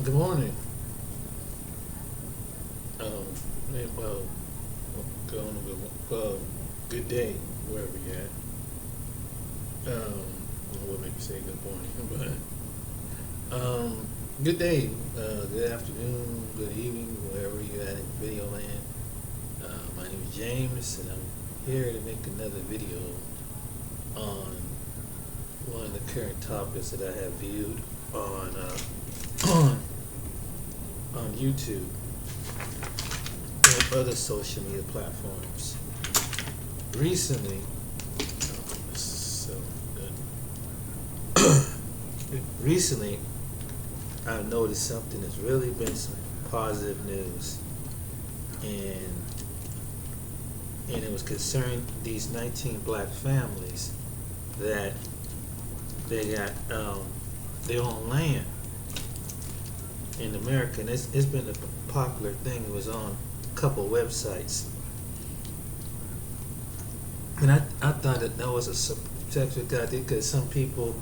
Good morning. Well, good day, wherever you're at. What make you say good morning, but good day, good afternoon, good evening, wherever you're at in video land. My name is James, and I'm here to make another video on one of the current topics that I have viewed on on YouTube and other social media platforms. Recently, so good. Recently, I've noticed something that's really been some positive news, and it was concerning these 19 black families that they got their own land in America, and it's been a popular thing. It was on a couple of websites, and I thought that was a subject idea because some people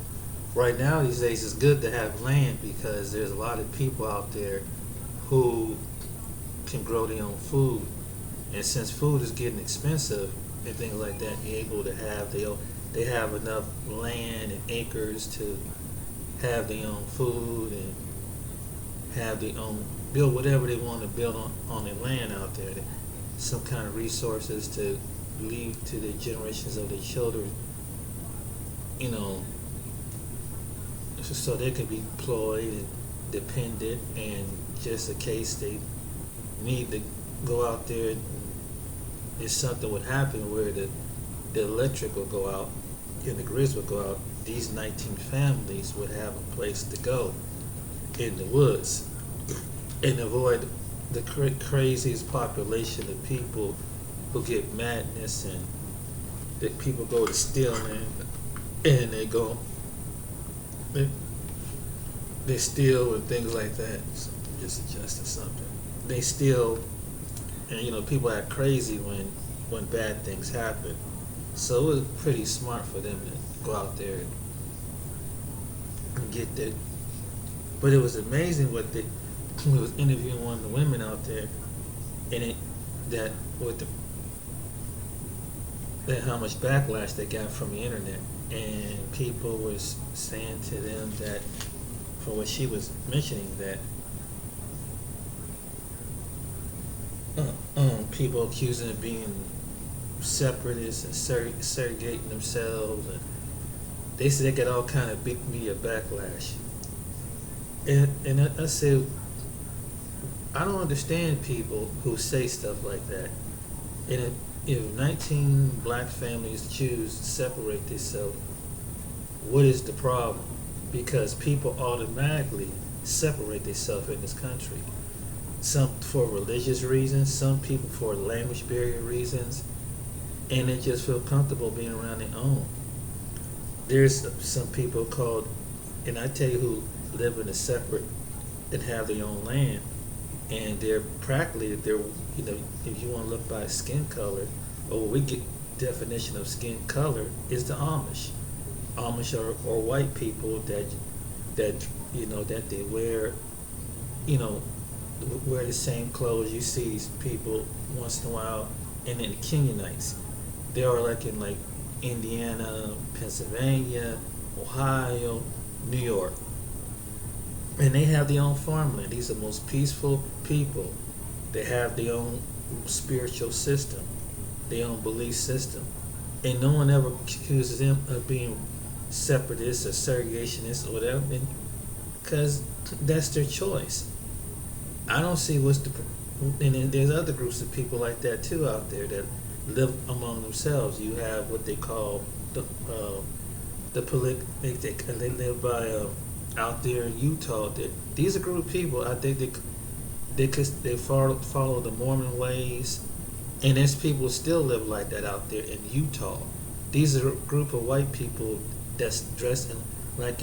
right now these days it's good to have land because there's a lot of people out there who can grow their own food, and since food is getting expensive and things like that, be able to have they have enough land and acres to have their own food and have their own build whatever they want to build on their land out there. Some kind of resources to leave to the generations of their children, you know, so they can be employed and dependent, and just in case they need to go out there and if something would happen where the electric will go out and the grids would go out, these 19 families would have a place to go in the woods and avoid the craziest population of people who get madness, and that people go to stealing and they steal and things like that. So just adjusting something. They steal, and people act crazy when bad things happen. So it was pretty smart for them to go out there and get that. But it was amazing what they was interviewing one of the women out there, and that how much backlash they got from the internet, and people was saying to them that for what she was mentioning that people accusing of being separatists and segregating themselves, and they said they got all kind of big media backlash. And I said, I don't understand people who say stuff like that. And if 19 black families choose to separate themselves, what is the problem? Because people automatically separate themselves in this country. Some for religious reasons, some people for language barrier reasons, and they just feel comfortable being around their own. There's some people called, and I tell you who live in a separate and have their own land, and they're practically if you want to look by skin color, or what we get definition of skin color is the Amish. Amish or white people that they wear the same clothes. You see these people once in a while, and then the Kenyanites, they are like in like Indiana, Pennsylvania, Ohio, New York, and they have their own farmland. These are the most peaceful people. They have their own spiritual system, their own belief system, and no one ever accuses them of being separatists or segregationists or whatever, because that's their choice. I don't see what's the, and then there's other groups of people like that too out there that live among themselves. You have what they call they live by out there in Utah. These are a group of people. I think they follow the Mormon ways, and there's people still live like that out there in Utah. These are a group of white people that's dressed in like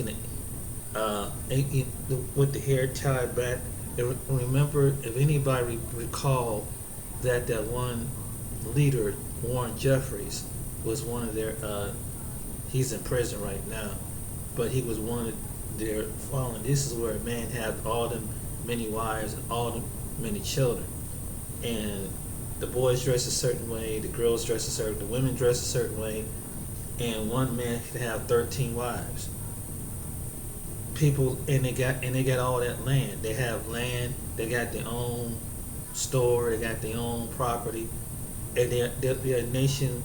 with the hair tied back. And remember, if anybody recall that one leader, Warren Jeffries, was one of their. He's in prison right now, but he was one they're following. This is where a man had all the many wives and all the many children, and the boys dress a certain way, the girls dress a certain, the women dress a certain way, and one man could have 13 wives. People and they got all that land. They have land. They got their own store. They got their own property, and they're a nation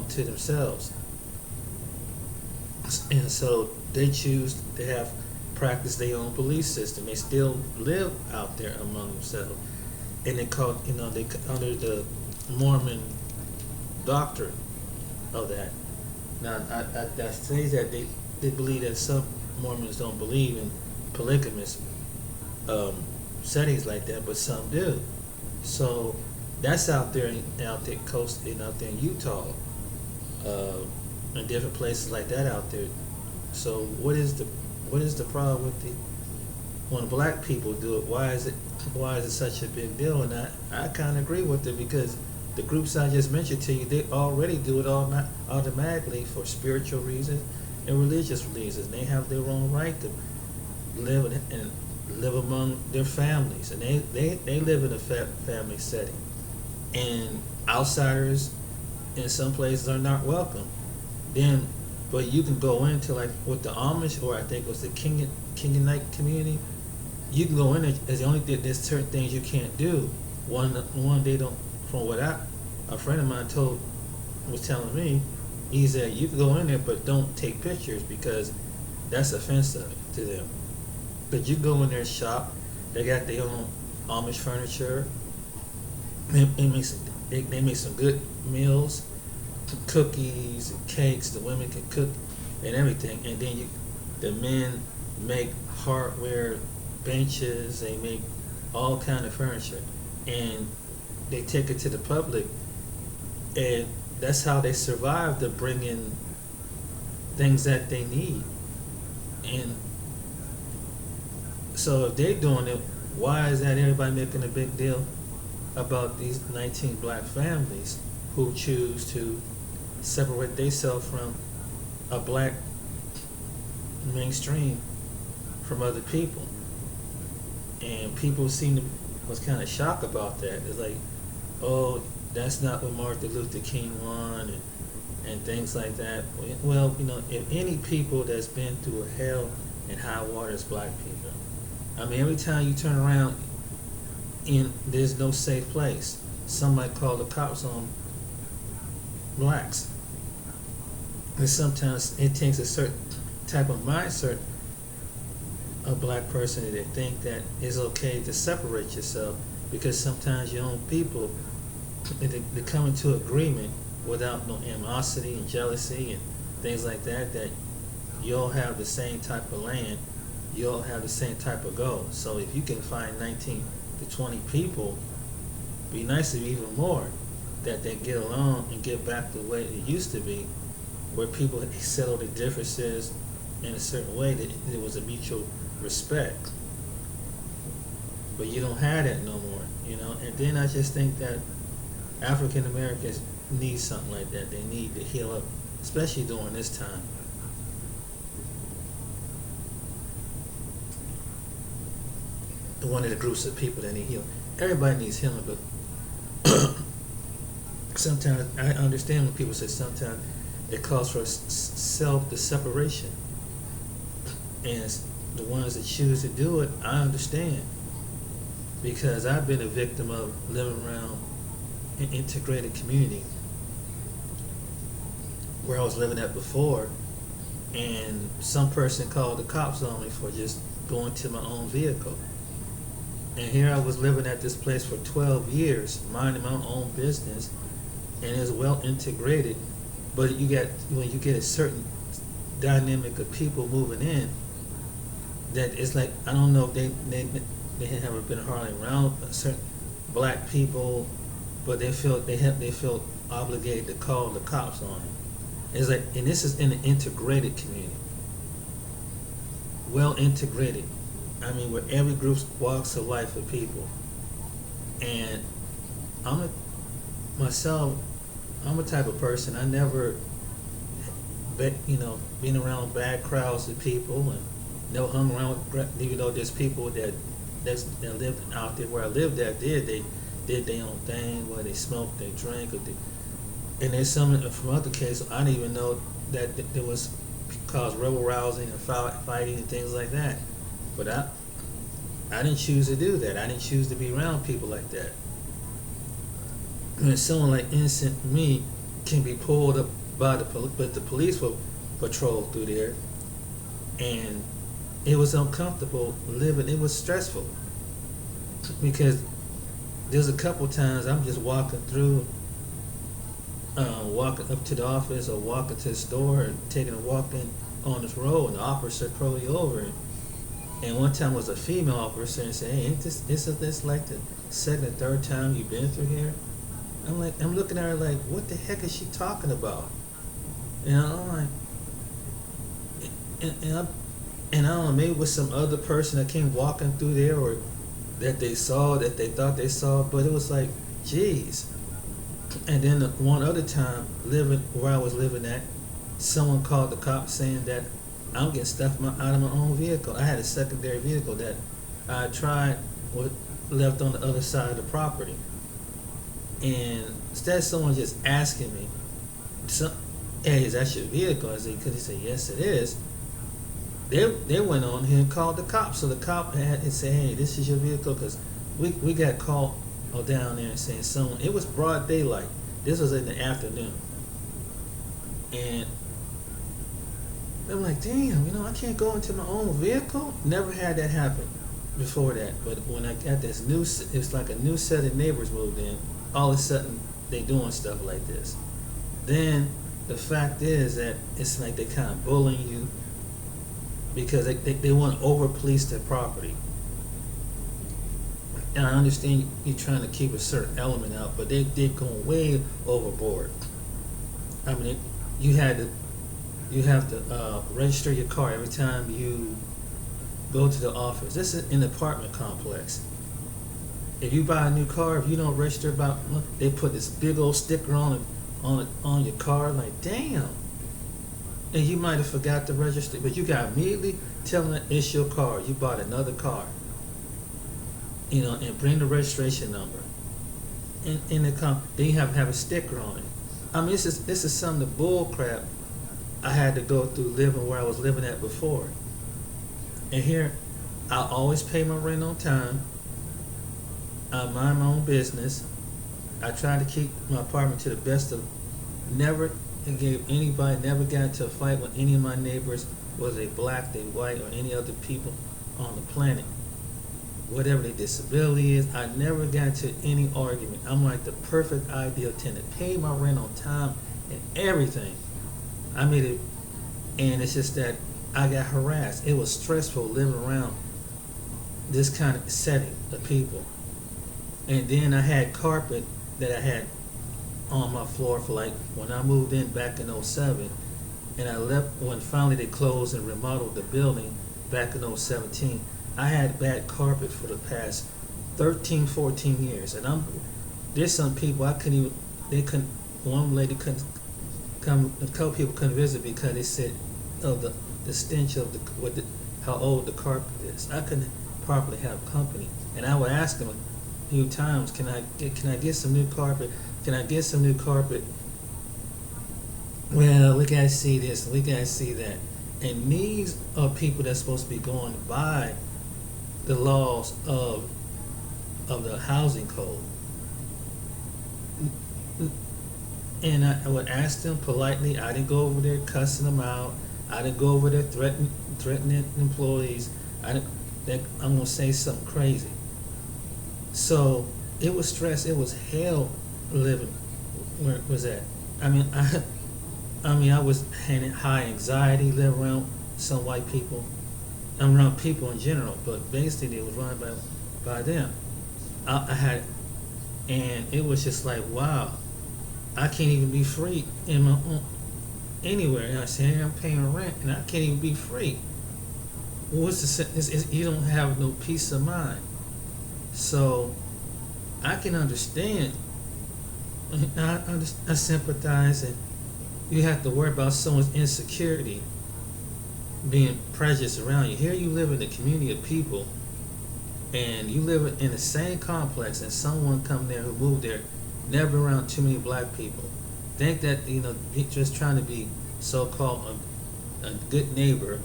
to themselves. And so they choose to have practice their own belief system. They still live out there among themselves, and they call they under the Mormon doctrine of that. Now I say that they believe that some Mormons don't believe in polygamous settings like that, but some do. So that's out there coast and out there in Utah, and different places like that out there. So what is the problem with when black people do it? Why is it such a big deal? And I kind of agree with it, because the groups I just mentioned to you, they already do it automatically for spiritual reasons and religious reasons. They have their own right to live among their families, and they live in a family setting. And outsiders in some places are not welcome. But you can go into, like with the Amish, or I think it was the Kenyanite community. You can go in there. It's the only thing, there's certain things you can't do. One they don't. From what a friend of mine was telling me, he said you can go in there, but don't take pictures because that's offensive to them. But you go in there and shop. They got their own Amish furniture. They make some good meals, cookies and cakes. The women can cook and everything, and then the men make hardware benches. They make all kind of furniture, and they take it to the public, and that's how they survive to bring in things that they need. And so if they're doing it, why is that everybody making a big deal about these 19 black families who choose to separate themselves from a black mainstream from other people? And people was kind of shocked about that. It's like, oh, that's not what Martin Luther King won, and things like that. Well, if any people that's been through hell and high water is black people. I mean, every time you turn around, there's no safe place. Somebody called the cops on blacks. And sometimes it takes a certain type of mindset, a black person, that think that it's okay to separate yourself, because sometimes your own people, they come into agreement without no animosity and jealousy and things like that, that you all have the same type of land, you all have the same type of goal. So if you can find 19 to 20 people, be nice to be even more, that they get along and get back the way it used to be, where people settle the differences in a certain way, that there was a mutual respect. But you don't have that no more, And then I just think that African Americans need something like that. They need to heal up, especially during this time. One of the groups of people that need healing. Everybody needs healing, but sometimes I understand when people say sometimes it calls for the separation. And the ones that choose to do it, I understand. Because I've been a victim of living around an integrated community where I was living at before, and some person called the cops on me for just going to my own vehicle. And here I was living at this place for 12 years, minding my own business, and it's well integrated. But when you get a certain dynamic of people moving in, that it's like, I don't know if they haven't been hardly around certain black people, but they feel obligated to call the cops on them. It's like, and this is in an integrated community, well integrated. I mean, where every group walks of life of people. And I'm a type of person, I never, being around bad crowds of people and never hung around with, even though there's people that lived out there where I lived at, they did their own thing, where they smoked, they drank, and there's some from other cases I didn't even know that there was caused rebel rousing and fighting and things like that. But I didn't choose to do that. I didn't choose to be around people like that. When someone like innocent me can be pulled up by the police will patrol through there, and it was uncomfortable living. It was stressful because there's a couple times I'm just walking through, walking up to the office or walking to the store and taking a walk in on this road, and the officer pulled me over. And one time was a female officer and said, "Hey, ain't this like the second or third time you've been through here?" I'm looking at her like, what the heck is she talking about? And I'm like, and I don't know, maybe it was some other person that came walking through there, or that they thought they saw, but it was like, geez. And then one other time, living where I was living at, someone called the cops saying that I'm getting stuff out of my own vehicle. I had a secondary vehicle that I tried left on the other side of the property. And instead of someone just asking me, "Hey, is that your vehicle?" I said, "Could he say yes, it is?" They went on here and called the cops. So the cop had to say, "Hey, this is your vehicle," because we got called down there and saying someone. It was broad daylight. This was in the afternoon, and I'm like, damn, I can't go into my own vehicle. Never had that happen before that. But when I got this it's like a new set of neighbors moved in. All of a sudden, they doing stuff like this. Then the fact is that it's like they kind of bullying you because they want to over police their property. And I understand you're trying to keep a certain element out, but they're going way overboard. I mean, you have to register your car every time you go to the office. This is an apartment complex. If you buy a new car, if you don't register, they put this big old sticker on your car. Like, damn. And you might have forgot to register, but you got immediately telling them it's your car. You bought another car. And bring the registration number. And then you have to have a sticker on it. I mean, this is some of the bull crap I had to go through living where I was living at before. And here, I always pay my rent on time. I mind my own business. I try to keep my apartment to the best of. Never got into a fight with any of my neighbors, whether they black, they white, or any other people on the planet. Whatever their disability is, I never got into any argument. I'm like the perfect ideal tenant. Pay my rent on time and everything. I made it, and it's just that I got harassed. It was stressful living around this kind of setting of people. And then I had carpet that I had on my floor for like when I moved in back in 07, and I left when finally they closed and remodeled the building back in 2017. I had bad carpet for the past 13, 14 years, and there's some people one lady couldn't come, a couple people couldn't visit because they said of the stench of how old the carpet is. I couldn't properly have company, and I would ask them a few times, can I get some new carpet? Can I get some new carpet? Well, we gotta see this, we gotta see that. And these are people that's supposed to be going by the laws of the housing code. And I would ask them politely. I didn't go over there cussing them out. I didn't go over there threatening employees. I'm gonna say something crazy. So it was stress. It was hell living where it was at. I mean, I was having high anxiety living around some white people. I'm around people in general, but basically it was run by them. And it was just like, wow, I can't even be free in my own anywhere. And I said, hey, I'm paying rent, and I can't even be free. What's the sense? You don't have no peace of mind. So I can understand. I sympathize, and you have to worry about someone's insecurity being prejudiced around you. Here you live in a community of people, and you live in the same complex, and someone come there who moved there, never around too many black people, think that just trying to be so-called a good neighbor,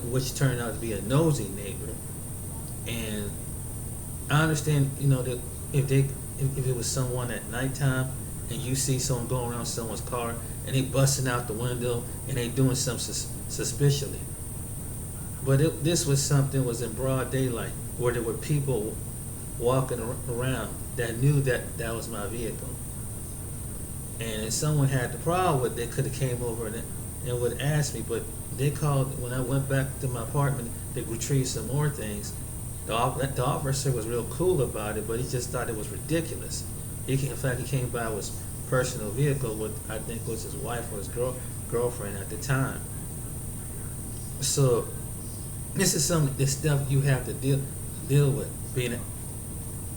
which turned out to be a nosy neighbor. And I understand, that if it was someone at nighttime and you see someone going around someone's car and they busting out the window and they doing something suspiciously. But this was something was in broad daylight where there were people walking around that knew that was my vehicle. And if someone had the problem with it, they could have came over and would ask me. But they called when I went back to my apartment. They retrieved some more things. The officer was real cool about it, but he just thought it was ridiculous. In fact, he came by with his personal vehicle, with I think was his wife or his girlfriend at the time. So this is the stuff you have to deal with being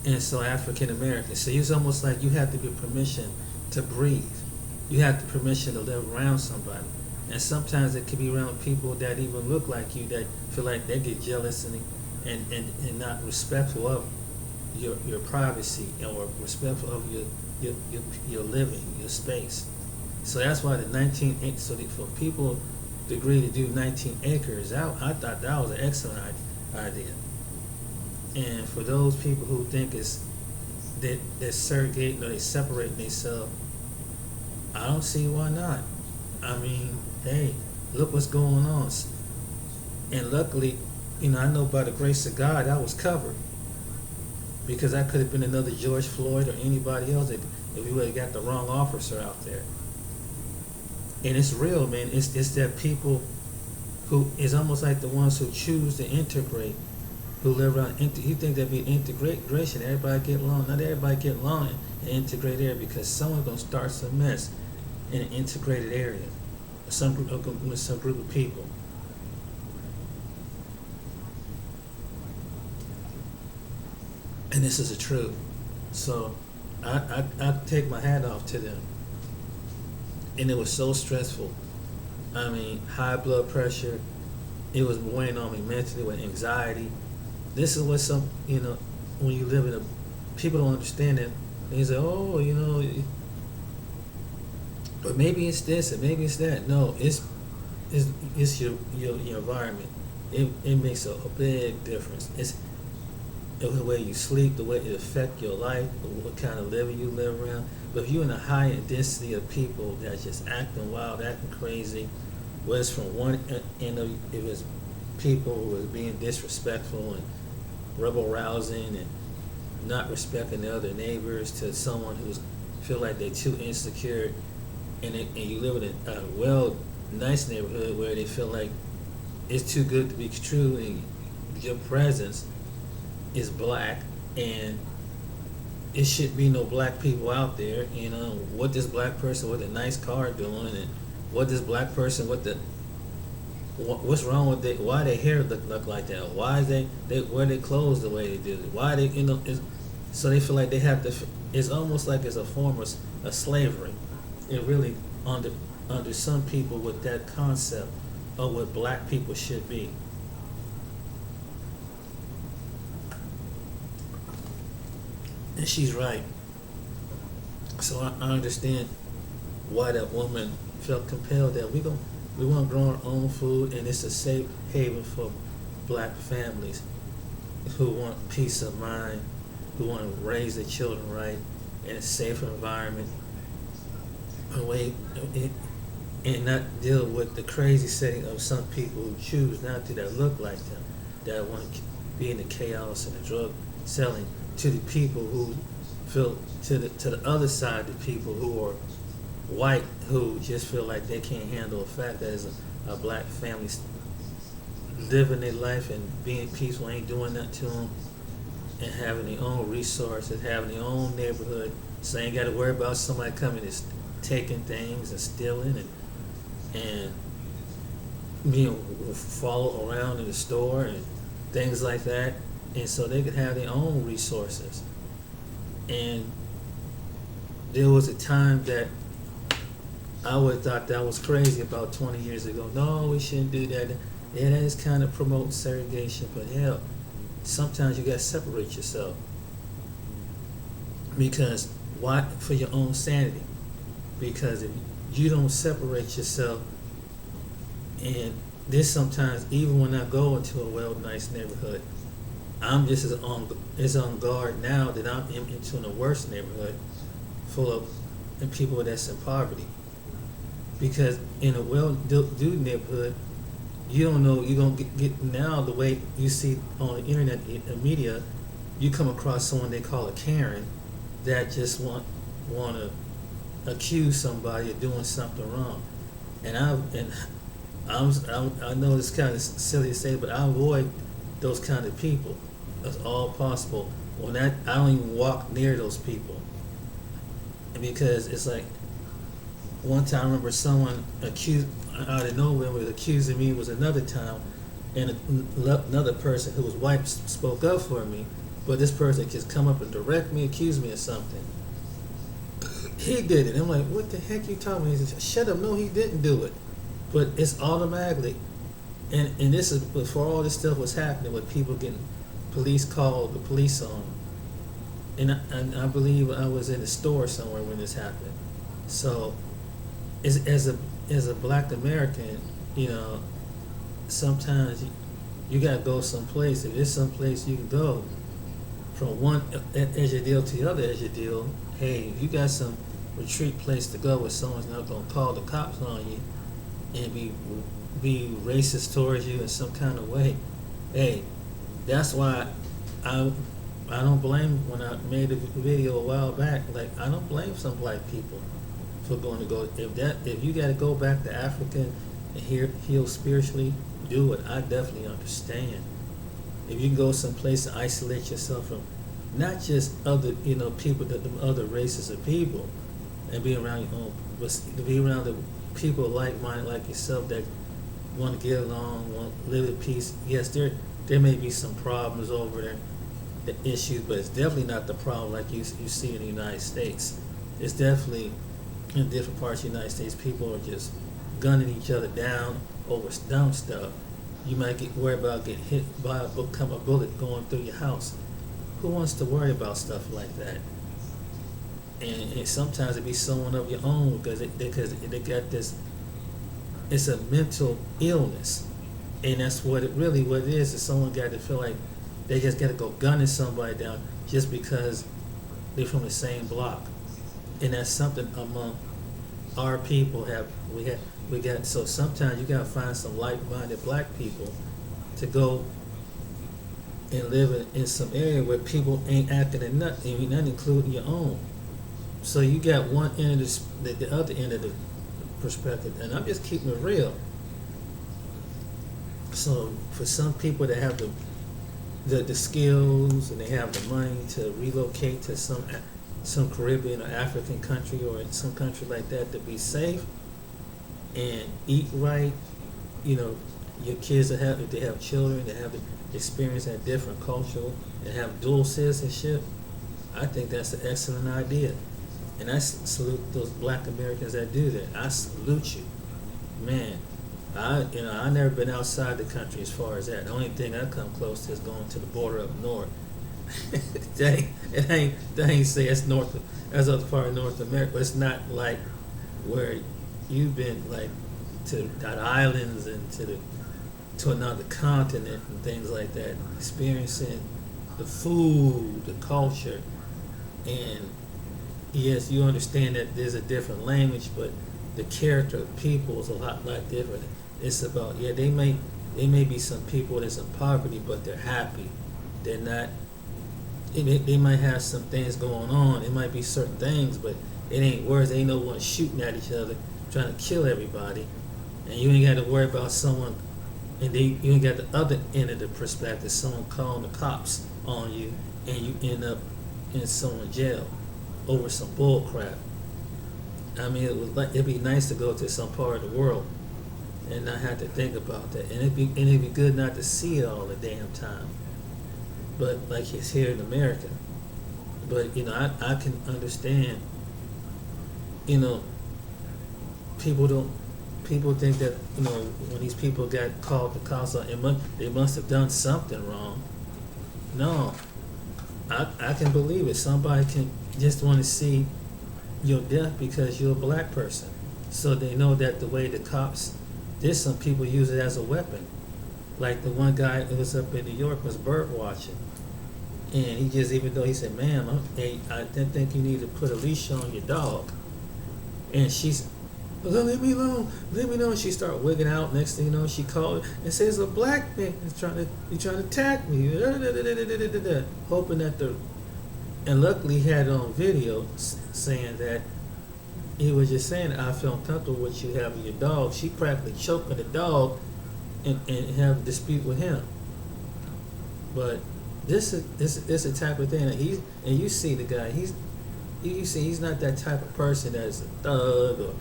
and so African American. So it's almost like you have to get permission to breathe. You have the permission to live around somebody. And sometimes it can be around people that even look like you that feel like they get jealous and not respectful of your privacy or respectful of your living, your space. So that's why for people to agree to do 19 acres, I thought that was an excellent idea. And for those people who think they're segregating or they separate themselves, I don't see why not. I mean, hey, look what's going on. And luckily, I know by the grace of God, I was covered. Because I could have been another George Floyd or anybody else if we would have got the wrong officer out there. And it's real, man. It's that people who is almost like the ones who choose to integrate, who live around. You think there'd be integration, everybody get along. Not everybody get along and integrate area because someone's gonna start some mess in an integrated area, with some group of people. And this is the truth. So I take my hat off to them. And it was so stressful. I mean, high blood pressure. It was weighing on me mentally with anxiety. This is what when you live in people don't understand it. They say, but maybe it's this and maybe it's that. No, it's your environment. It makes a big difference. It's the way you sleep, the way it affects your life, what kind of living you live around. But if you're in a high density of people that's just acting wild, acting crazy, whether it's from one end of if it's people who are being disrespectful and rebel rousing and not respecting the other neighbors, to someone who's feel like they're too insecure, and you live in a nice neighborhood where they feel like it's too good to be true, and your presence is black, and it should be no black people out there. What this black person with a nice car doing, and what this black person with what's wrong with it? Why their hair look like that? Why is they wear their clothes the way they do? Why they so they feel like they have to. It's almost like it's a form of slavery. It really under some people with that concept of what black people should be. And she's right. So I understand why that woman felt compelled that we want to grow our own food, and it's a safe haven for black families who want peace of mind, who want to raise their children right in a safe environment, and not deal with the crazy setting of some people who choose not to, that look like them, that want to be in the chaos and the drug selling, to the people who feel to the other side, the people who are white, who just feel like they can't handle the fact that as a black family living their life and being peaceful, ain't doing that to them, and having their own resources, having their own neighborhood, so they ain't got to worry about somebody coming and taking things and stealing and being followed around in the store and things like that. And so they could have their own resources. And there was a time that I would have thought that was crazy about 20 years ago. No, we shouldn't do that. Yeah, that is kind of promoting segregation, but hell, sometimes you got to separate yourself. Because why? For your own sanity. Because if you don't separate yourself, and this sometimes, even when I go into a nice neighborhood, I'm just as on guard now that I'm into a worse neighborhood full of people that's in poverty. Because in a well-do neighborhood, you don't know, you don't get now the way you see on the internet and media, you come across someone they call a Karen that just want to accuse somebody of doing something wrong. And I know it's kind of silly to say, but I avoid those kind of people as all possible. When I don't even walk near those people, because it's like one time I remember someone accused out of nowhere was accusing me. Was another time, and another person who was white spoke up for me, but this person just come up and direct me, accuse me of something. He did it. I'm like, what the heck you talking about? He said, shut up. No, he didn't do it. But it's automatically, and this is before all this stuff was happening, with people getting police called, the police on them. And I believe I was in a store somewhere when this happened. So, as a black American, sometimes you gotta go someplace. If there's someplace you can go from one edge of deal to the other edge of deal, hey, if you got some retreat place to go where someone's not gonna call the cops on you and be racist towards you in some kind of way, hey, that's why I don't blame, when I made a video a while back, like, I don't blame some black people for going to go, if you got to go back to Africa and heal spiritually, do it. I definitely understand. If you can go someplace and isolate yourself from not just other people, that the other races of people, and be around your own, but to be around the people like-minded like yourself that want to get along, want to live in peace. Yes, there may be some problems over there, the issues, but it's definitely not the problem like you see in the United States. It's definitely in different parts of the United States, people are just gunning each other down over dumb stuff. You might get worried about getting hit by a bullet going through your house. Who wants to worry about stuff like that? And sometimes it be someone of your own, because they got this. It's a mental illness, and that's what it is. Is someone got to feel like they just got to go gunning somebody down just because they're from the same block, and that's something among our people. We got. So sometimes you gotta find some like-minded black people to go and live in some area where people ain't acting in nothing, not including your own. So you got one end of the other end of the perspective, and I'm just keeping it real. So for some people that have the skills and they have the money to relocate to some Caribbean or African country or some country like that to be safe and eat right, your kids if they have children, they have the experience at different cultural and have dual citizenship, I think that's an excellent idea. And I salute those black Americans that do that. I salute you. Man, I never been outside the country as far as that. The only thing I come close to is going to the border up north. That ain't say it's that's other part of North America, but it's not like where you've been, like to the islands and to another continent and things like that, experiencing the food, the culture, and yes, you understand that there's a different language, but the character of people is a lot different. It's about, they may be some people that's in poverty, but they're happy. They're not. They might have some things going on. It might be certain things, but it ain't worse. Ain't no one shooting at each other, trying to kill everybody, and you ain't got to worry about someone. And you ain't got the other end of the perspective, someone calling the cops on you, and you end up in someone's jail over some bull crap. I mean, it'd be nice to go to some part of the world and not have to think about that, and it'd be good not to see it all the damn time. But like it's here in America. But I can understand, people don't. People think that when these people got called to counsel, they must have done something wrong. No, I can believe it. Somebody can just want to see your death because you're a black person, so they know that the way the cops. There's some people use it as a weapon. Like the one guy who was up in New York was bird watching, and he just, even though he said, "Ma'am, I didn't think you need to put a leash on your dog," and she's, "Well, leave me alone, leave me alone." She started wigging out. Next thing you know, she called and says, "A black man is trying to attack me," hoping that and luckily he had it on video saying that he was just saying, "I feel uncomfortable with you having your dog." She practically choking the dog and have a dispute with him. But this is a type of thing that you see the guy, you see he's not that type of person that is a thug or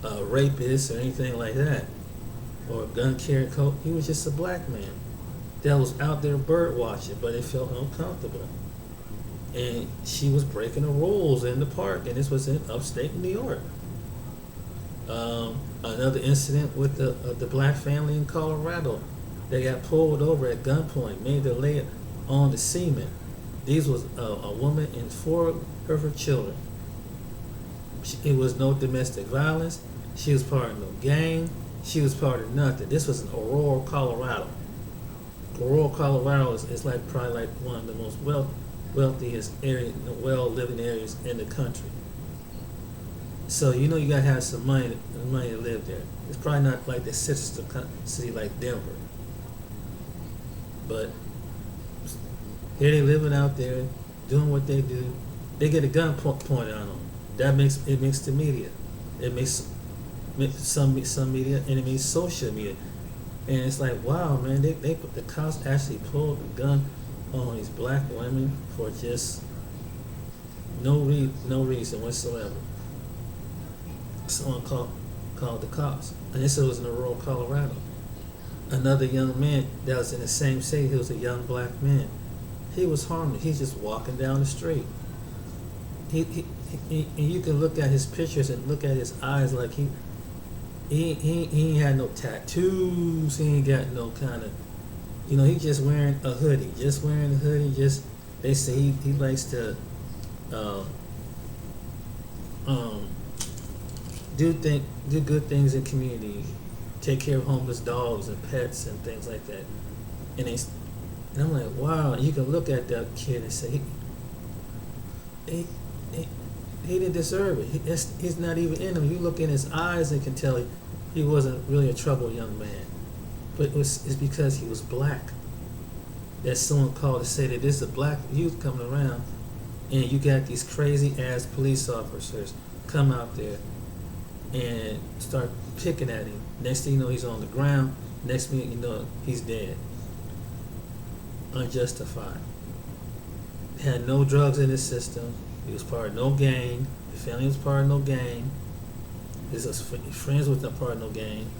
a rapist or anything like that, or a gun carrying coat. He was just a black man that was out there bird watching, but it felt uncomfortable. And she was breaking the rules in the park, and this was in upstate New York. Another incident with the black family in Colorado. They got pulled over at gunpoint, made to lay on the cement. These was a woman and four of her children. It was no domestic violence. She was part of no gang. She was part of nothing. This was in Aurora, Colorado. Aurora, Colorado is like probably like one of the most wealthiest area, well-living areas in the country. So you gotta have some money to live there. It's probably not like the sister city like Denver, but here they living out there doing what they do. They get a gun pointed on them. That makes the media. It makes some media, and it makes social media. And it's like, wow, man, the cops actually pulled the gun on these black women for just no reason whatsoever. Someone called the cops, and this was in rural Colorado. Another young man that was in the same city, he was a young black man. He was harmless. He's just walking down the street. And you can look at his pictures and look at his eyes, like he ain't had no tattoos. He ain't got no kind of, he just wearing a hoodie. They say he likes to do good things in community, take care of homeless dogs and pets and things like that. And I'm like, wow. And you can look at that kid and say he didn't deserve it. He's not even in him. You look in his eyes and can tell he wasn't really a troubled young man. But it's because he was black that someone called to say that there's a black youth coming around, and you got these crazy ass police officers come out there and start picking at him. Next thing you know, he's on the ground. Next thing you know, he's dead. Unjustified. Had no drugs in his system. He was part of no gang. His family was part of no gang. His friends with them part of no gang.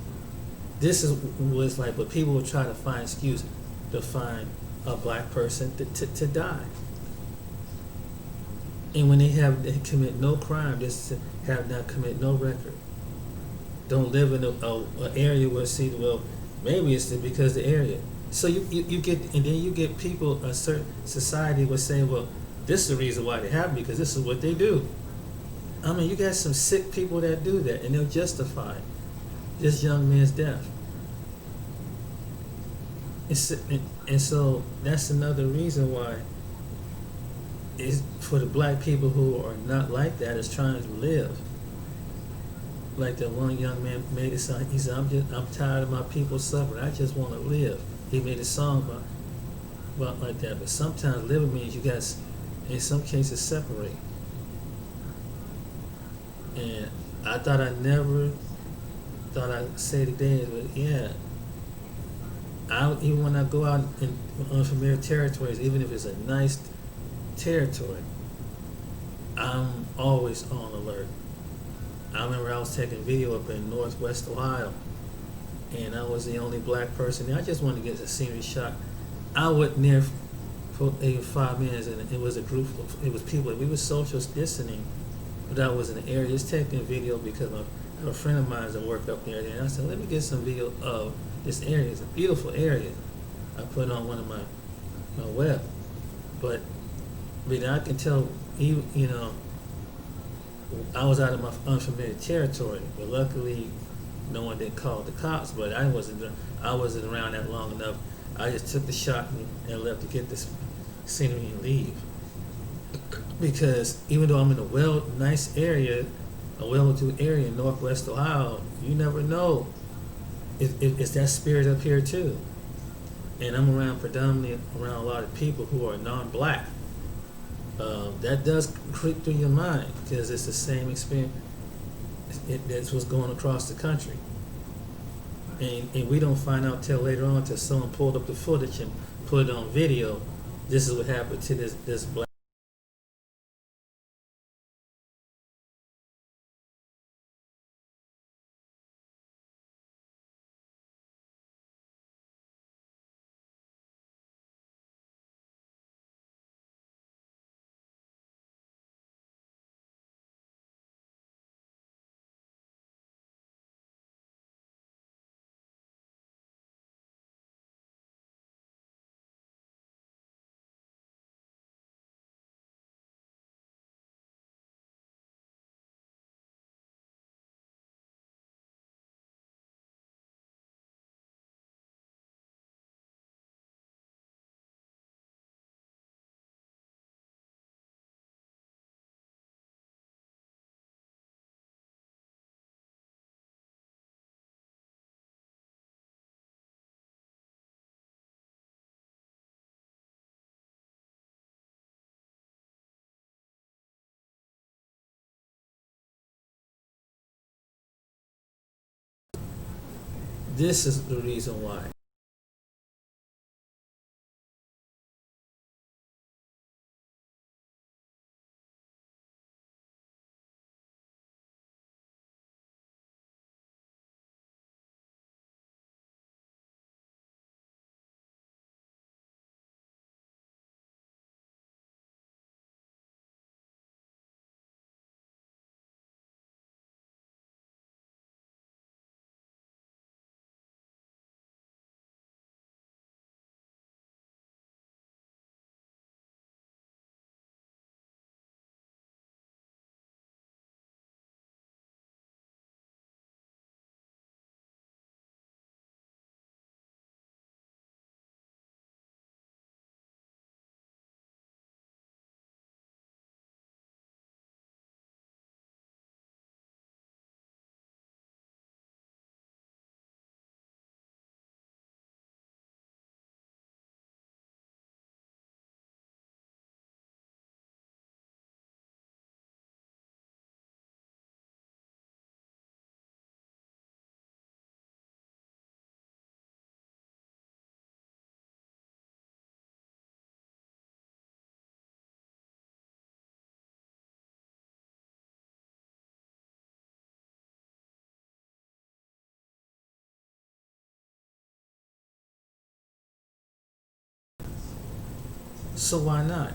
Was like, but people would try to find excuse to find a black person to die. And when they commit no crime, just have not commit no record. Don't live in an area where maybe it's because the area. So you get, and then you get people, a certain society will say, well, this is the reason why they happen, because this is what they do. I mean, you got some sick people that do that, and they'll justify this young man's death. And so that's another reason why is for the black people who are not like that, is trying to live. Like that one young man made a song. He said, I'm tired of my people suffering. I just want to live. He made a song about like that. But sometimes living means you got, in some cases, separate. And I thought I'd say today, but yeah, even when I go out in unfamiliar territories, even if it's a nice territory, I'm always on alert. I remember I was taking video up in Northwest Ohio, and I was the only black person there. I just wanted to get a scenery shot. I wasn't there for 5 minutes, and it was a group of, it was people. We were social distancing, but I was in the area just taking video because a friend of mine that worked up there, and I said, let me get some video of this area. It's a beautiful area. I put it on one of my web, but I can tell I was out of my unfamiliar territory, but luckily no one didn't call the cops. But I wasn't around that long enough. I just took the shot and left to get this scenery and leave. Because even though I'm in a nice area, a well-to-do area in Northwest Ohio, you never know. It's that spirit up here too. And I'm predominantly around a lot of people who are non-black. That does creep through your mind because it's the same experience. That's what's going across the country. And we don't find out till later on, till someone pulled up the footage and put it on video. This is what happened to this black. This is the reason why. So why not?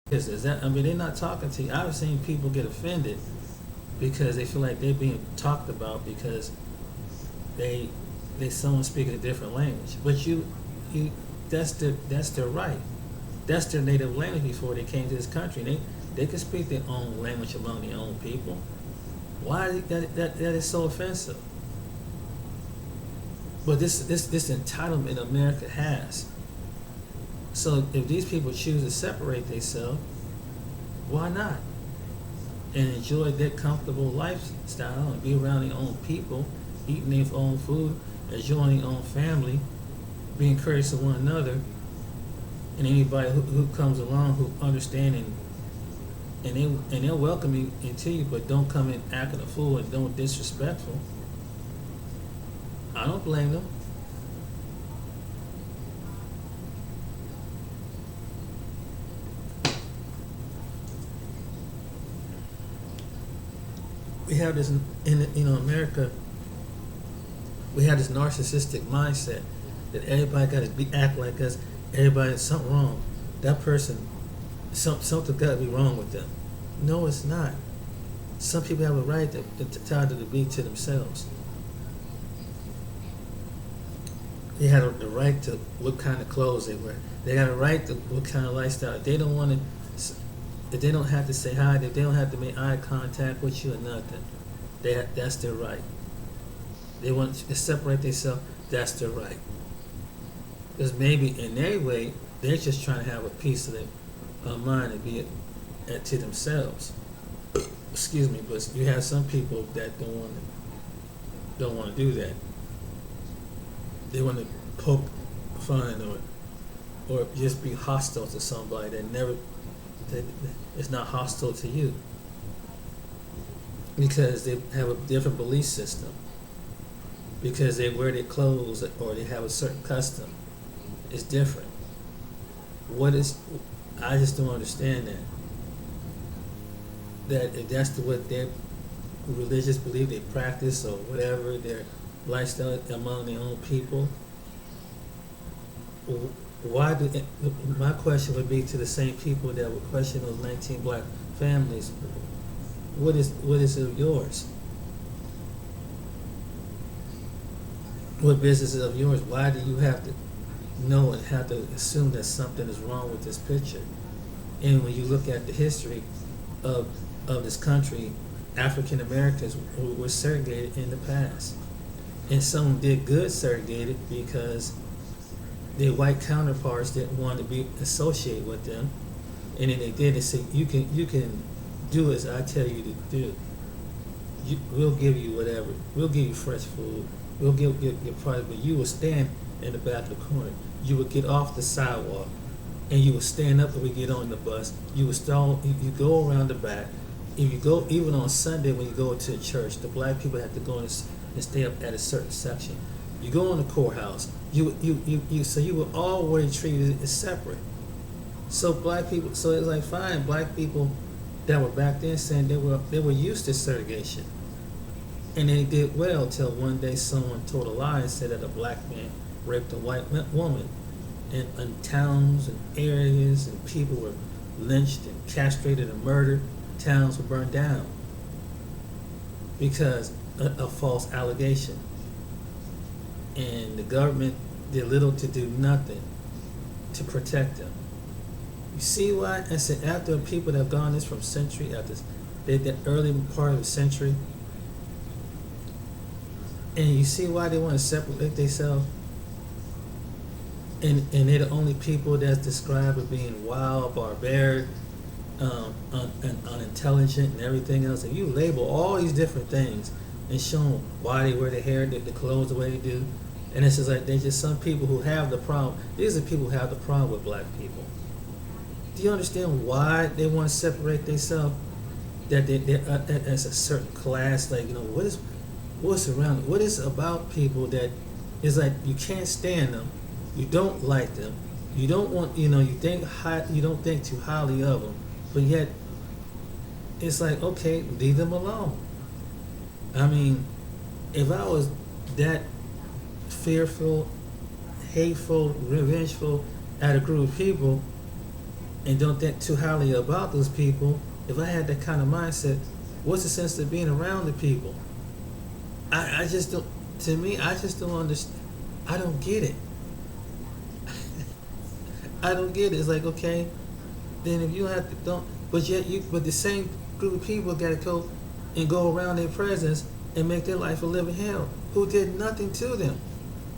Is that? I mean, they're not talking to you. I've seen people get offended because they feel like they're being talked about because they someone speaking a different language. But you that's their right. That's their native language before they came to this country. They can speak their own language among their own people. Why is that is so offensive? But this entitlement America has. So if these people choose to separate themselves, why not? And enjoy their comfortable lifestyle and be around their own people, eating their own food, enjoying their own family, being courteous to one another, and anybody who comes along who understand and they'll welcome you into you, but don't come in acting a fool and don't disrespectful. I don't blame them. We have this in America. We have this narcissistic mindset that everybody got to be act like us. Everybody, something wrong. That person, something got to be wrong with them. No, it's not. Some people have a right to tell them to be to themselves. They have the right to what kind of clothes they wear. They got a right to what kind of lifestyle. If they don't want to, if they don't have to say hi, if they don't have to make eye contact with you or nothing, that's their right. They want to separate themselves, that's their right. Because maybe in their way, they're just trying to have a piece of their mind and be to themselves. Excuse me, but you have some people that don't want to do that. They want to poke fun or just be hostile to somebody that is not hostile to you, because they have a different belief system, because they wear their clothes or they have a certain custom. It's different. I just don't understand that if that's what their religious belief they practice or whatever their lifestyle among their own people, my question would be to the same people that would question those 19 black families, what is of yours? What business is of yours? Why do you have to know and have to assume that something is wrong with this picture? And when you look at the history of this country, African Americans were segregated in the past. And some did good segregated because their white counterparts didn't want to be associated with them. And then they did. They said, you can do as I tell you to do. We'll give you whatever. We'll give you fresh food. We'll give your product, but you will stand in the back of the corner. You would get off the sidewalk, and you would stand up when we get on the bus. You would stall. You go around the back. If you go, even on Sunday when you go to church, the black people have to go and stay up at a certain section. You go in the courthouse. So you were always treated as separate. So black people. So it's like fine, black people that were back then saying they were used to segregation. And they did well till one day someone told a lie and said that a black man raped a white woman. And towns and areas and people were lynched and castrated and murdered. Towns were burned down because a false allegation. And the government did little to do nothing to protect them. You see why? I said after people that have gone this from century after the early part of the century, and you see why they want to separate themselves. And they're the only people that's described as being wild, barbaric, unintelligent, and everything else. And you label all these different things and show them why they wear their hair, the clothes the way they do. And it's just like they're just some people who have the problem. These are people who have the problem with black people. Do you understand why they want to separate themselves? That they're as a certain class, like, what's around? What is about people that is like you can't stand them, you don't like them, you don't want, you don't think too highly of them, but yet it's like, okay, leave them alone. I mean, if I was that fearful, hateful, revengeful at a group of people and don't think too highly about those people, if I had that kind of mindset, what's the sense of being around the people? I just don't, to me, I just don't understand. I don't get it. I don't get it. It's like, okay, then if you have to, but the same group of people got to go around their presence and make their life a living hell, who did nothing to them,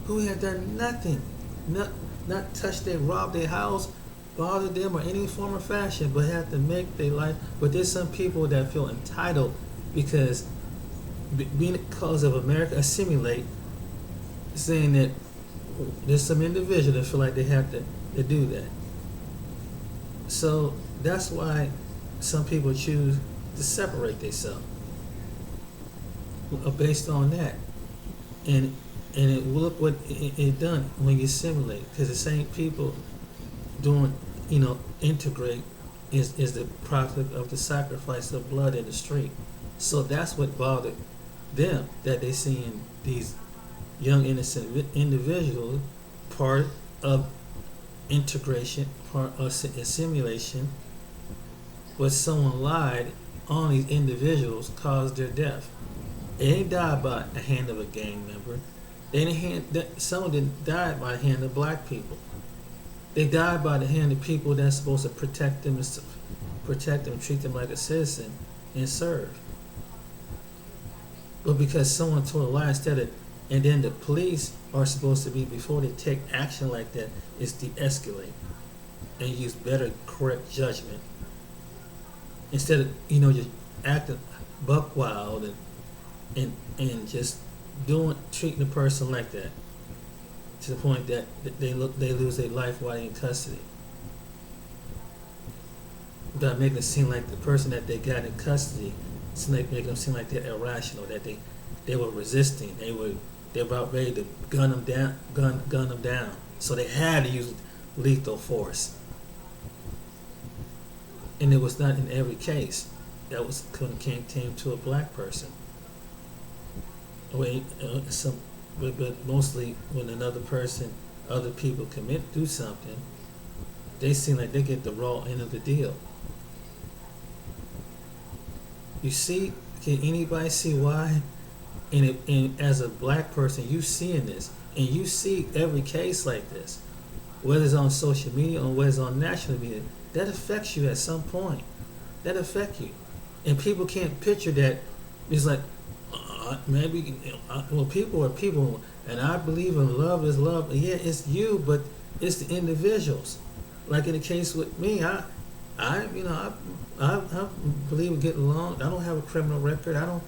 who had done nothing, not touched robbed their house, bothered them or any form or fashion, but had to make their life. But there's some people that feel entitled because because of America assimilate, saying that there's some individual that feel like they have to do that. So that's why some people choose to separate themselves based on that. And look what it done when you assimilate, because the same people doing, integrate is the product of the sacrifice of blood in the street. So that's what bothered them, that they seeing these young innocent individual, part of integration, part of assimilation, but someone lied on these individuals caused their death. They didn't die by the hand of a gang member. Some didn't die by the hand of black people. They died by the hand of people that's supposed to protect them, treat them like a citizen, and serve. But because someone told a lie and then the police are supposed to be, before they take action like that, is de-escalate and use better, correct judgment instead of just acting buck wild and just treating the person like that to the point that they lose their life while they're in custody. Without making it seem like the person that they got in custody, making them seem like they're irrational, that they were resisting, they were about ready to gun them down. So they had to use lethal force. And it was not in every case. That was when it came to a black person. But mostly when other people do something, they seem like they get the raw end of the deal. You see, can anybody see why? And as a black person, you seeing this, and you see every case like this, whether it's on social media or whether it's on national media, that affects you at some point. That affects you, and people can't picture that. It's like people are people, and I believe in love is love. Yeah, it's you, but it's the individuals. Like in the case with me, I believe in getting along. I don't have a criminal record. I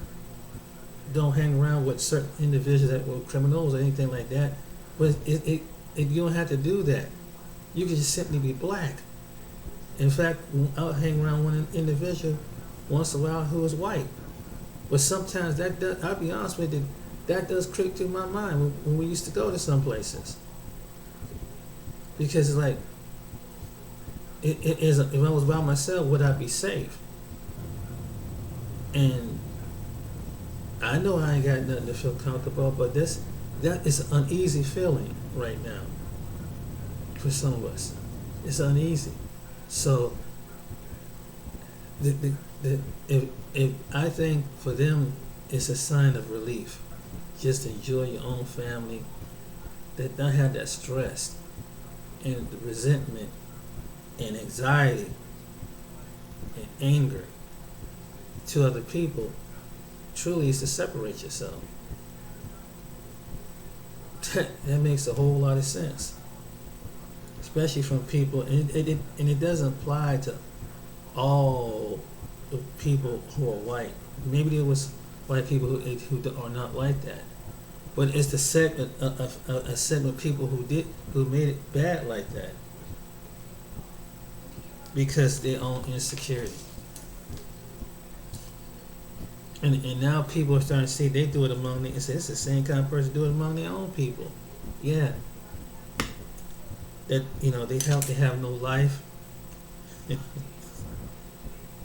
don't hang around with certain individuals that were criminals or anything like that. But you don't have to do that. You can just simply be black. In fact, I'll hang around one individual once in a while who is white. But sometimes I'll be honest with you, that does creep through my mind when we used to go to some places. Because it's like, if I was by myself, would I be safe? And I know I ain't got nothing to feel comfortable, but that is an uneasy feeling right now for some of us. It's uneasy. So if I think for them it's a sign of relief. Just enjoy your own family, that not have that stress and the resentment and anxiety and anger to other people. Truly is to separate yourself. That makes a whole lot of sense, especially from people, and it doesn't apply to all the people who are white. Maybe there was white people who are not like that, but it's the segment a segment of people who made it bad like that because their own insecurity. And now people are starting to see they do it among them. It's the same kind of person do it among their own people. Yeah. That they have no life.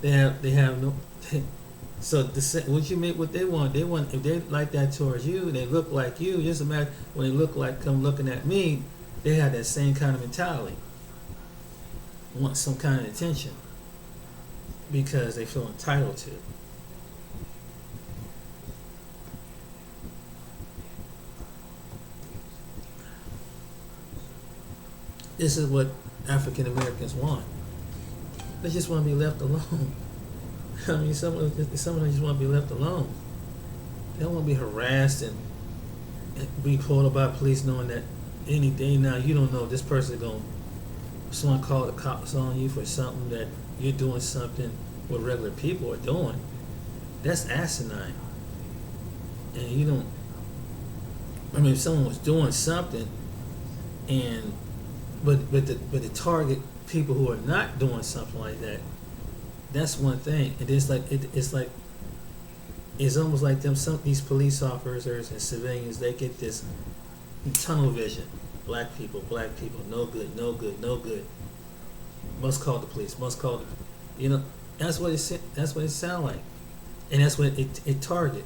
they have no. So what you make what they want. They want, if they like that towards you, they look like you. Just imagine when they come looking at me, they have that same kind of mentality. Want some kind of attention because they feel entitled to. This is what African Americans want. They just want to be left alone. I mean, some of them just want to be left alone. They don't want to be harassed and be pulled by police, knowing that any day now you don't know this person someone call the cops on you for something that you're doing something what regular people are doing. That's asinine. And you don't. I mean, if someone was doing something, but the target people who are not doing something like that, that's one thing. And it's almost like these police officers and civilians, they get this tunnel vision. Black people, no good, no good, no good. Must call the police. Must call the. That's what it sounds like, and that's what it target.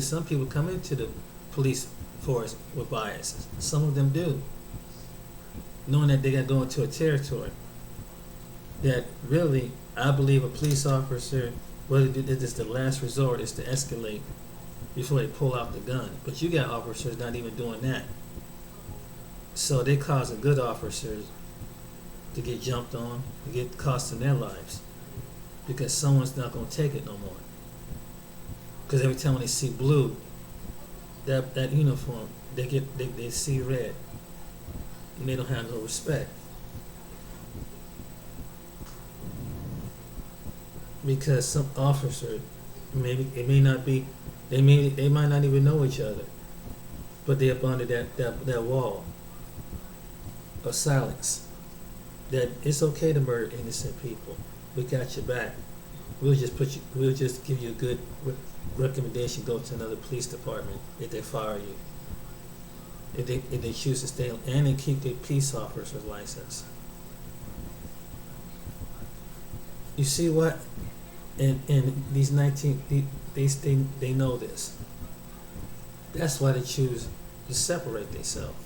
Some people come into the police force with biases. Some of them do, knowing that they got to go into a territory that really, I believe a police officer, whether it is the last resort, is to escalate before they pull out the gun. But you got officers not even doing that. So they causing good officers to get jumped on, to get costing their lives, because someone's not going to take it no more. Because every time when they see blue, that uniform, they see red, and they don't have no respect. Because some officer, maybe it may not be, they might not even know each other, but they're up under that wall of silence. That it's okay to murder innocent people. We got your back. We'll just give you a good recommendation. Go to another police department if they fire you. If they choose to stay, and they keep their peace officer's license. You see what? And these 19, they know this. That's why they choose to separate themselves.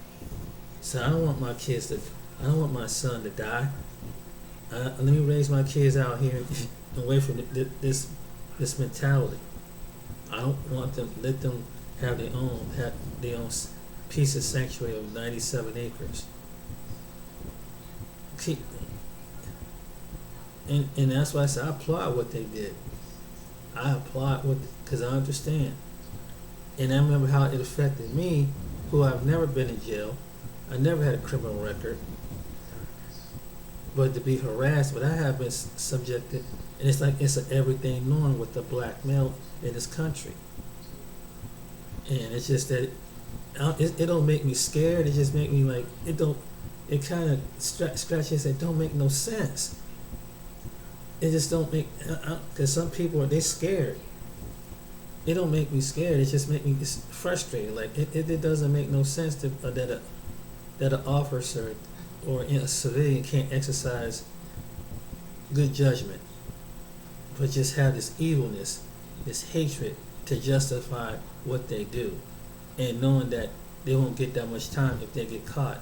So I don't want my son to die. Let me raise my kids out here away from this mentality. I don't want them. Let them have their own piece of sanctuary of 97 acres. And that's why I said I applaud what they did. I applaud because I understand. And I remember how it affected me, who I've never been in jail. I never had a criminal record. But to be harassed, but I have been subjected, and it's like it's an everything norm with the black male in this country. And it's just that it don't make me scared. It just make me like it kind of scratches. It don't make no sense. It just don't make, because some people they scared. It don't make me scared. It just make me frustrated. Like it doesn't make no sense that an officer or a civilian can't exercise good judgment, but just have this evilness, this hatred to justify what they do, and knowing that they won't get that much time if they get caught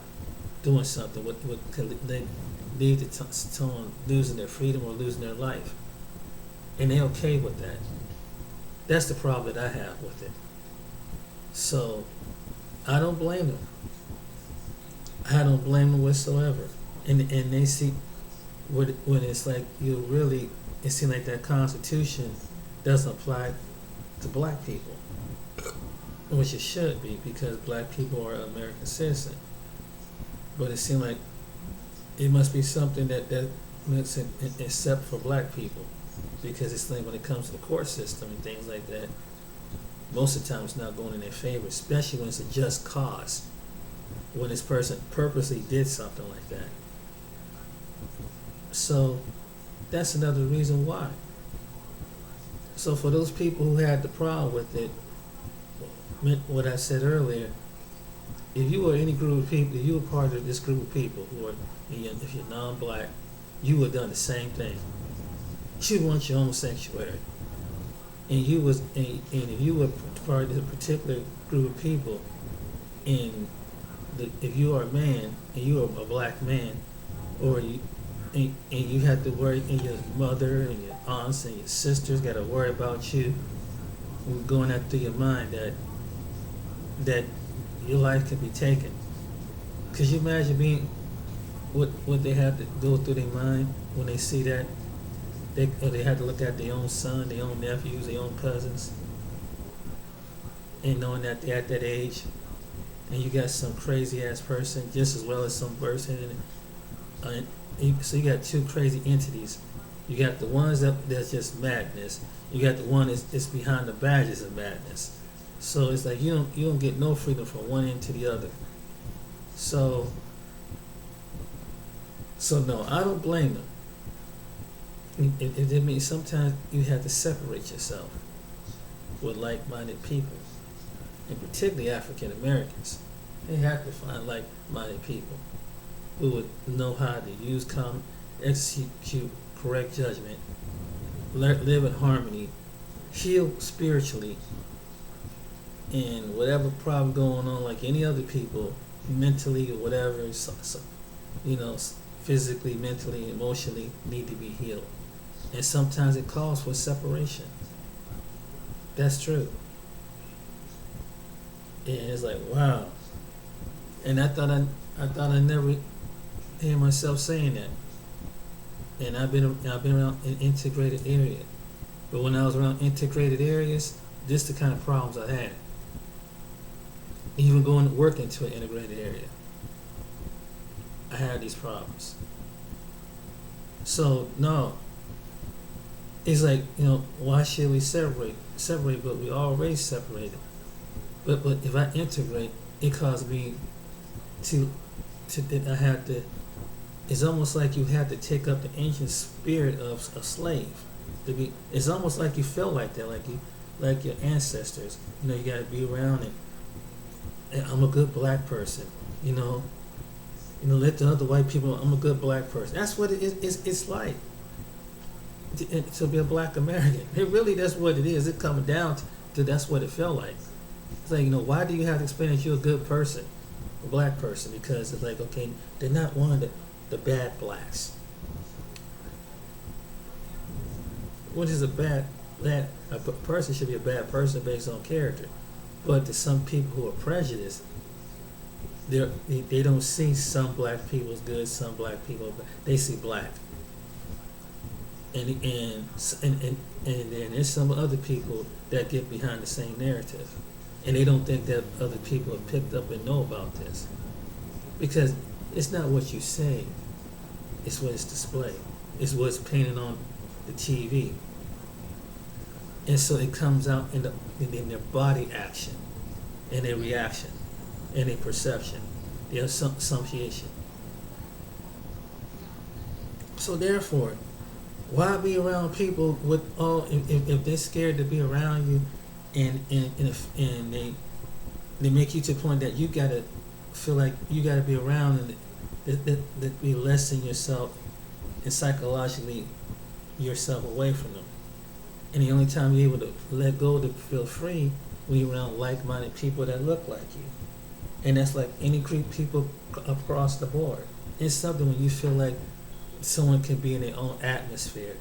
doing something. They lead to someone losing their freedom or losing their life, and they're okay with that. That's the problem that I have with it. So I don't blame them. I don't blame them whatsoever. And they see when it's like it seems like that Constitution doesn't apply to black people, which it should be, because black people are American citizens. But it seems like it must be something that makes it except for black people, because it's like when it comes to the court system and things like that, most of the time it's not going in their favor, especially when it's a just cause, when this person purposely did something like that. So that's another reason why. So for those people who had the problem with it, what I said earlier, if you were any group of people, if you were part of this group of people who are, if you're non-black, you would have done the same thing. You want your own sanctuary, and if you were part of a particular group of people, if you are a man and you are a black man, or and you have to worry, and your mother and your aunts and your sisters got to worry about you, going out through your mind that your life can be taken. Could you imagine being what they have to go through their mind when they see that? They have to look at their own son, their own nephews, their own cousins, and knowing that they're at that age, and you got some crazy ass person just as well as some person, so you got two crazy entities. You got the ones that's just madness. You got the one that's behind the badges of madness. So it's like you don't get no freedom from one end to the other. So no, I don't blame them. It means sometimes you have to separate yourself with like-minded people, and particularly African Americans. They have to find like-minded people who would know how to execute correct judgment, live in harmony, heal spiritually, and whatever problem going on, like any other people, mentally or whatever, you know, physically, mentally, emotionally, need to be healed. And sometimes it calls for separation. That's true. And it's like, wow. And I thought I never hear myself saying that. And I've been around an integrated area. But when I was around integrated areas, this is the kind of problems I had. Even going to work into an integrated area, I had these problems. So no, it's like, you know, why should we separate? Separate, but we already separated. But if I integrate, it caused me to I had to. It's almost like you have to take up the ancient spirit of a slave. To be, it's almost like you felt like that, like your ancestors. You know, you got to be around it. And I'm a good black person. You know, let the other white people know I'm a good black person. That's what it is. It's like to be a black American. It really, that's what it is. It comes down to that's what it felt like. It's like, you know, why do you have to explain that you're a good person, a black person? Because it's like, okay, they're not one of the bad blacks. What is a person should be a bad person based on character. But to some people who are prejudiced, they don't see some black people as good, some black people, they see black. And then there's some other people that get behind the same narrative, and they don't think that other people have picked up and know about this, because it's not what you say, it's what it's displayed, it's what's painted on the TV, and so it comes out in their body action, and their reaction, and their perception, their assumption. So therefore, why be around people with all if they're scared to be around you, and they make you to the point that you gotta feel like you gotta be around, and that be lessen yourself and psychologically yourself away from them. And the only time you're able to let go to feel free when you're around like-minded people that look like you. And that's like any group people across the board. It's something when you feel like someone can be in their own atmosphere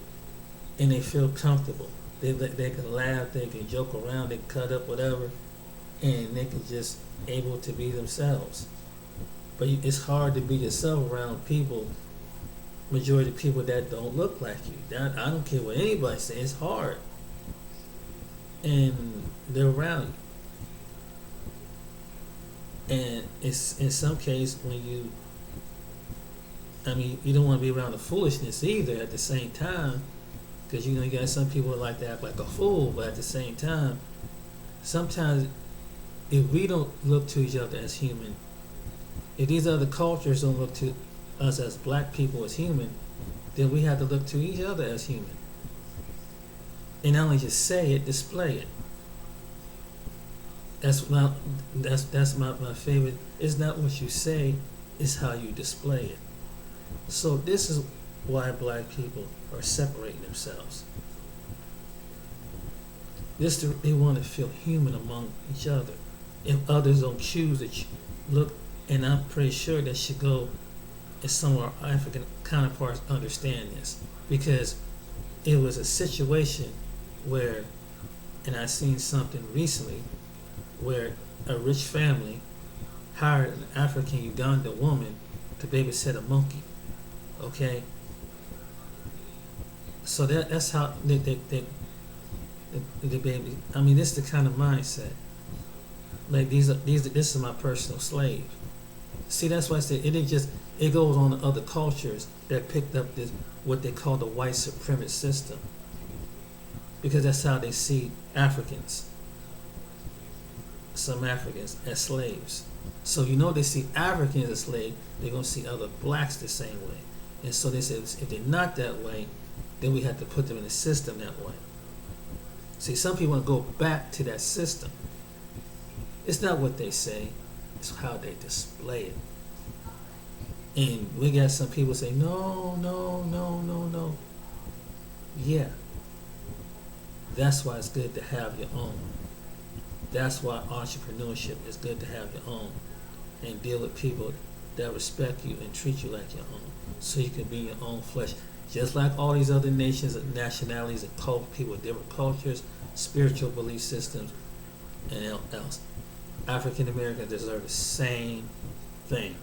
and they feel comfortable. They can laugh, they can joke around, they can cut up, whatever, and they can just able to be themselves. But it's hard to be yourself around people, majority of people that don't look like you. I don't care what anybody says, it's hard. And they're around you. And it's in some case when you don't want to be around the foolishness either at the same time, because you got some people that like to act like a fool, but at the same time, sometimes if we don't look to each other as human, if these other cultures don't look to us as black people as human, then we have to look to each other as human. And not only just say it, display it. That's my favorite. It's not what you say, it's how you display it. So this is why black people are separating themselves. They want to feel human among each other. If others don't choose it, look, and I'm pretty sure that should go, and some of our African counterparts understand this, because it was a situation where, and I seen something recently, where a rich family hired an African Ugandan woman to babysit a monkey. Okay, so that's how the baby. This is the kind of mindset. Like this is my personal slave. See, that's why I said it goes on to other cultures that picked up this what they call the white supremacist system, because that's how they see Africans. Some Africans as slaves. So they see Africans as slaves, they're gonna see other blacks the same way. And so they said, if they're not that way, then we have to put them in the system that way. See, some people want to go back to that system. It's not what they say, it's how they display it. And we got some people say, no. Yeah. That's why it's good to have your own. That's why entrepreneurship is good to have your own and deal with people that respect you and treat you like your own, so you can be your own flesh. Just like all these other nations and nationalities and people with different cultures, spiritual belief systems, and else. African Americans deserve the same thing.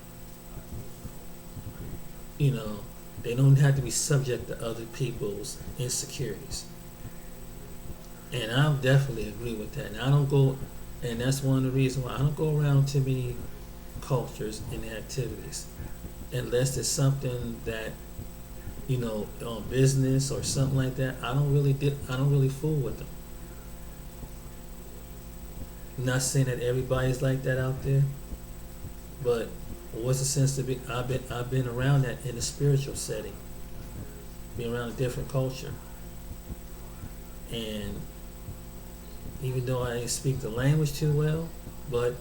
You know, they don't have to be subject to other people's insecurities. And I definitely agree with that. And I don't go, and that's one of the reasons why I don't go around too many cultures and activities, unless it's something that, you know, on business or something like that. I don't really fool with them. I'm not saying that everybody's like that out there, but what's the sense to be? I've been around that in a spiritual setting, being around a different culture, and even though I didn't speak the language too well, but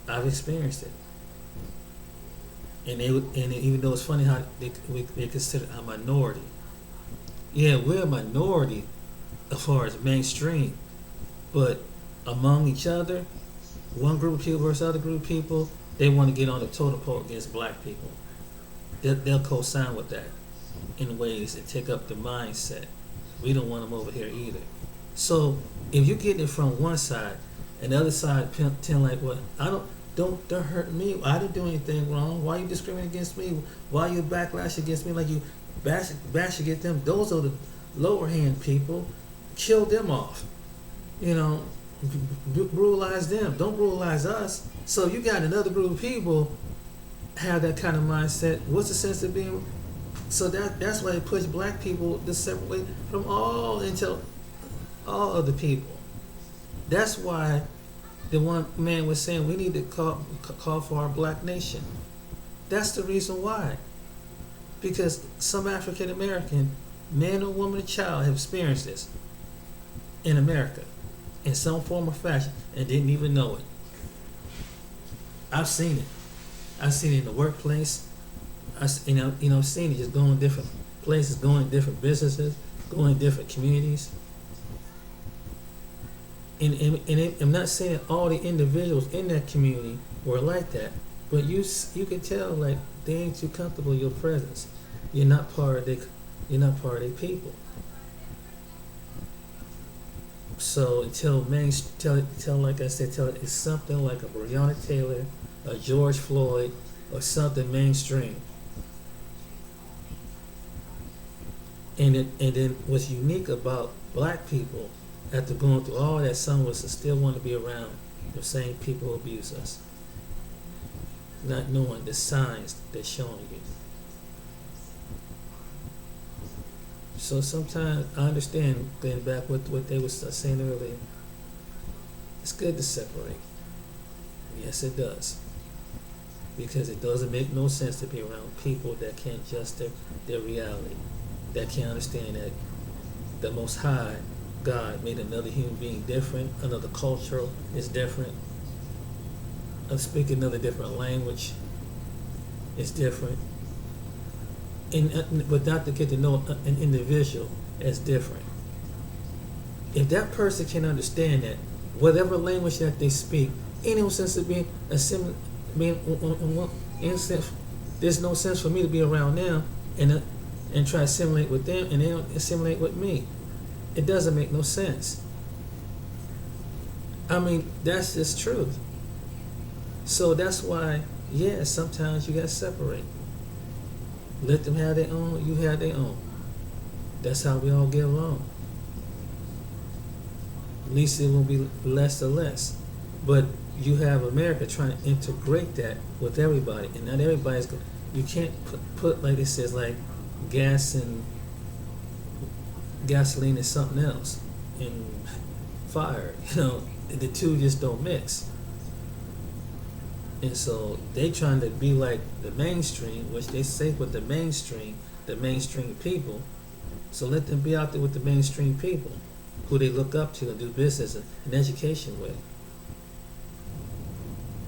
I've experienced it. And even though it's funny how they consider a minority. Yeah, we're a minority as far as mainstream, but among each other, one group of people versus other group of people, they want to get on the totem pole against black people. They'll co-sign with that in ways that take up the mindset. We don't want them over here either. So if you're getting it from one side and the other side tend like, well, don't hurt me. I didn't do anything wrong. Why are you discriminating against me? Why are you backlash against me like you bash against them? Those are the lower hand people. Kill them off. You know, brutalize them. Don't brutalize us. So you got another group of people have that kind of mindset. What's the sense of being? So that's why they push black people to separate from all other people. That's why the one man was saying we need to call for our black nation. That's the reason why. Because some African American man or woman or child have experienced this in America in some form or fashion and didn't even know it. I've seen it. I've seen it in the workplace. I've seen it just going different places, going to different businesses, going to different communities. And I'm not saying that all the individuals in that community were like that, but you can tell like they ain't too comfortable in your presence. You're not part of their people. So until like I said, it's something like a Breonna Taylor, a George Floyd, or something mainstream. And then what's unique about black people, after going through all that, some of us still want to be around the same people who abuse us, not knowing the signs they're showing you. So sometimes I understand, going back what they were saying earlier, it's good to separate. Yes, it does. Because it doesn't make no sense to be around people that can't adjust their reality, that can't understand that the Most High God made another human being different, another culture is different, speaking another different language is different. But not to get to know an individual as different. If that person can understand that, whatever language that they speak, ain't no sense of being there's no sense for me to be around them and try to assimilate with them, and they don't assimilate with me. It doesn't make no sense. I mean, that's just truth. So that's why, yeah, sometimes you gotta separate. Let them have their own, you have their own. That's how we all get along. At least it will be less or less. But you have America trying to integrate that with everybody, and not everybody's going. You can't put like it says, like gasoline is something else, and fire. The two just don't mix. And so they trying to be like the mainstream, which they say with the mainstream people. So let them be out there with the mainstream people, who they look up to and do business and education with.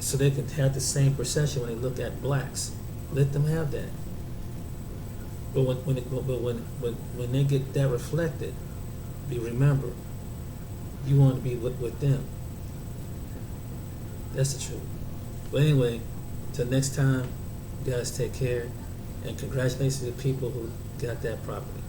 So they can have the same perception when they look at blacks. Let them have that. But when they get that reflected, remember, you want to be with them. That's the truth. But anyway, till next time, you guys take care, and congratulations to the people who got that property.